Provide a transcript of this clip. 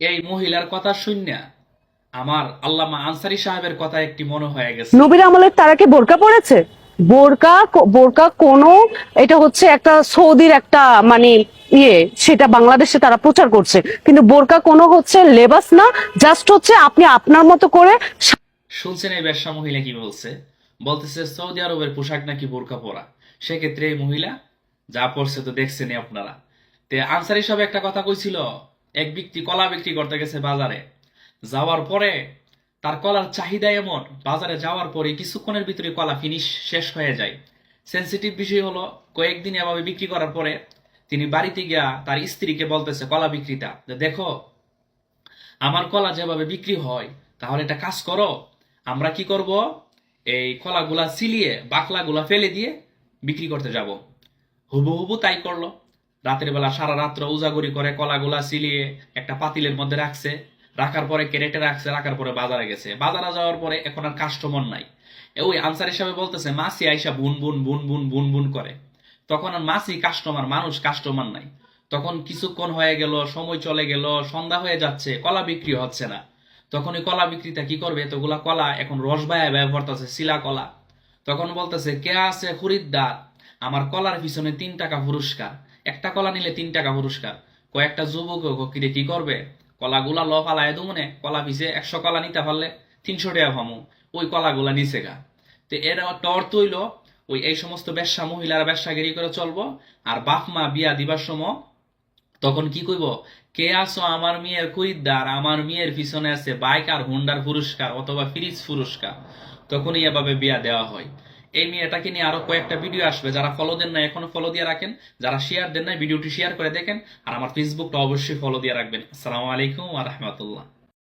এই মহিলার কথা শুননা আমার আল্লামা আনসারী সাহেবের কথা একটি মনে হয়ে গেছে। নবীর আমলের তারা কি বোরকা পরেছে? বোরকা কোনো, এটা হচ্ছে একটা সৌদির একটা মানে ইয়ে, সেটা বাংলাদেশে তারা প্রচার করছে, কিন্তু বোরকা কোনো হচ্ছে লেবাস না, জাস্ট হচ্ছে আপনি আপনার মতো করে। শুনছেন এই বেশ্যা মহিলা কি বলছে? বলতেছে সৌদি আরবের পোশাক নাকি বোরকা পরা। সেক্ষেত্রে এই মহিলা যা পড়ছে তো দেখছেনই আপনারা। তে আনসারী সাহেব একটা কথা কইছিল, এক ব্যক্তি কলা বিক্রি করতে গেছে বাজারে। যাওয়ার পরে তার কলার চাহিদা এমন, বাজারে যাওয়ার পরে কিছুক্ষণের ভিতরে কলা ফিনিশ শেষ হয়ে যায়। সেন্সিটিভ বিষয় হলো, কয়েকদিন এভাবে বিক্রি করার পরে তিনি বাড়িতে গিয়া তার স্ত্রীকে বলতেছে, কলা বিক্রিতা, যে দেখো আমার কলা যেভাবে বিক্রি হয়, তাহলে একটা কাজ করো, আমরা কি করব, এই কলাগুলা সিলিয়ে বাকলাগুলা ফেলে দিয়ে বিক্রি করতে যাব। হুবহু তাই করলো। রাতের বেলা সারা রাত্র উজাগরি করে কলাগুলা সিলিয়ে একটা পাতিলের মধ্যে রাখছে, রাখার পরে ক্যারেটে রাখছে, রাখার পরে বাজারে গেছে। বাজারে যাওয়ার পরে এখন আর কাস্টমার নাই। ওই আনসার হিসাবে বলতেছে মাসি আইসা বুন বুন বুন বুন বুন বুন করে। তখন আর মাসি কাস্টমার, মানুষ কাস্টমার নাই। তখন কিছুক্ষণ হয়ে গেল, সময় চলে গেল, সন্ধ্যা হয়ে যাচ্ছে, কলা বিক্রি হচ্ছে না। তখন ওই কলা বিক্রেতা কি করবে, এতগুলা কলা এখন রস বায়া ব্যবহার করতেছে, শিলা কলা। তখন বলতেছে, কে আছে খরিদ্দার, আমার কলার পিছনে 3 টাকা পুরস্কার, একটা কলা নিলে 3 টাকা পুরস্কার। কয়েকটা যুবক কিরে কি করবে, কলাগুলা ল ফালায় দুমনে, কলা পিছে 100 কলা নিতে পারলে 300 টাকা পামু, ওই কলাগুলা নিচে গা। তো এর একটা অর্থ হইল, ওই এই সমস্ত ব্যবসা মহিলারা ব্যবসাগিরি করে চলবো। আর বাপ মা বিয়া দিবার সময় তখন কি কইব, কে আছো আমার মেয়ের খরিদ্দার, আমার মেয়ের পিছনে আছে বাইক আর হুন্ডার পুরস্কার অথবা ফ্রিজ পুরস্কার। তখনই এভাবে বিয়া দেওয়া হয়। এই মেয়েটাকে নিয়ে আরো কয়েকটা ভিডিও আসবে। যারা ফলো দেন না এখনো ফলো দিয়ে রাখেন, যারা শেয়ার দেন না ভিডিওটি শেয়ার করে দেখেন, আর আমার ফেসবুকটা অবশ্যই ফলো দিয়ে রাখবেন। আসসালামু আলাইকুম ওয়া রাহমাতুল্লাহ।